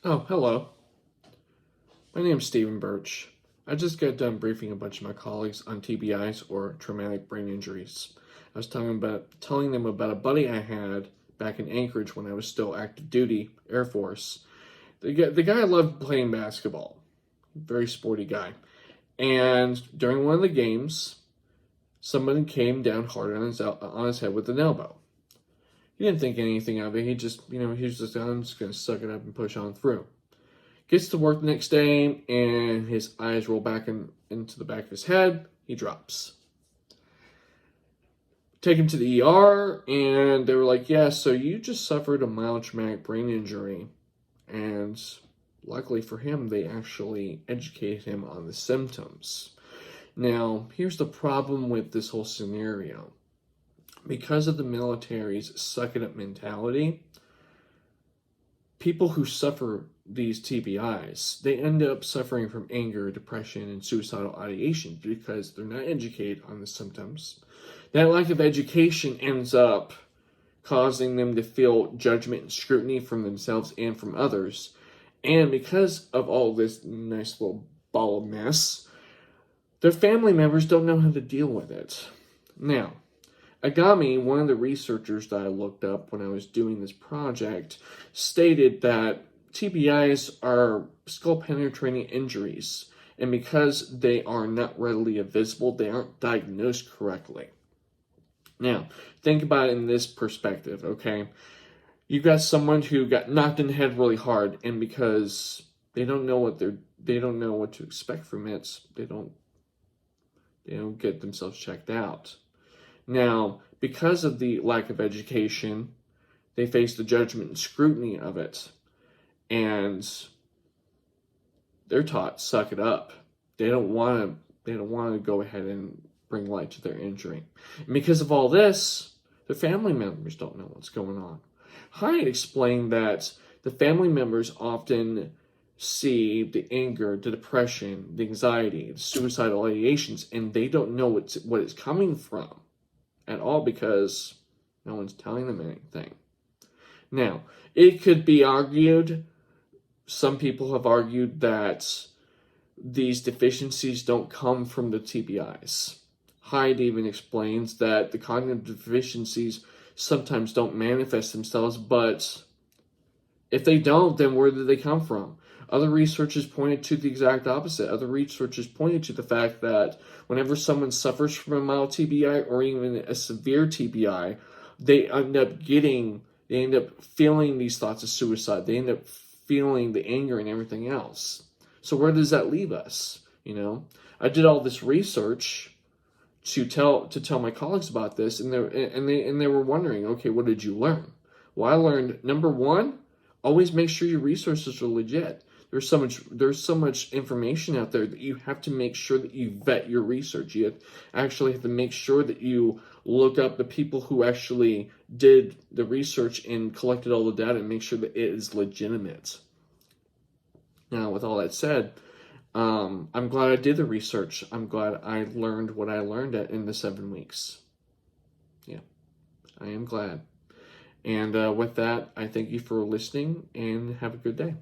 Oh, hello. My name's Stephen Birch. I just got done briefing a bunch of my colleagues on TBIs or traumatic brain injuries. I was telling them about a buddy I had back in Anchorage when I was still active duty Air Force. The guy loved playing basketball. Very sporty guy. And during one of the games, somebody came down hard on his head with an elbow. He didn't think anything of it. He just, he was just, I'm just going to suck it up and push on through. Gets to work the next day, and his eyes roll back into the back of his head. He drops. Take him to the ER, and they were like, yeah, so you just suffered a mild traumatic brain injury. And luckily for him, they actually educated him on the symptoms. Now, here's the problem with this whole scenario. Because of the military's suck it up mentality, people who suffer these TBIs, they end up suffering from anger, depression, and suicidal ideation because they're not educated on the symptoms. That lack of education ends up causing them to feel judgment and scrutiny from themselves and from others. And because of all this nice little ball of mess, their family members don't know how to deal with it. Now, Agami, one of the researchers that I looked up when I was doing this project, stated that TBIs are skull penetrating injuries, and because they are not readily visible, they aren't diagnosed correctly. Now, think about it in this perspective, okay? You've got someone who got knocked in the head really hard, and because they don't know what to expect from it, they don't get themselves checked out. Now, because of the lack of education, they face the judgment and scrutiny of it, and they're taught suck it up. They don't want to go ahead and bring light to their injury. And because of all this, the family members don't know what's going on. Hyatt explained that the family members often see the anger, the depression, the anxiety, the suicidal ideations, and they don't know what it's coming from at all because no one's telling them anything. Now, it could be argued, some people have argued that these deficiencies don't come from the TBIs. Hyde even explains that the cognitive deficiencies sometimes don't manifest themselves, but if they don't, then where did they come from? Other researchers pointed to the exact opposite. Other researchers pointed to the fact that whenever someone suffers from a mild TBI or even a severe TBI, they end up feeling these thoughts of suicide. They end up feeling the anger and everything else. So where does that leave us? I did all this research to tell my colleagues about this, and they were wondering, okay, what did you learn? Well, I learned, number one, always make sure your resources are legit. There's so much information out there that you have to make sure that you vet your research. You actually have to make sure that you look up the people who actually did the research and collected all the data and make sure that it is legitimate. Now, with all that said, I'm glad I did the research. I'm glad I learned what I learned in the 7 weeks. Yeah, I am glad. And with that, I thank you for listening and have a good day.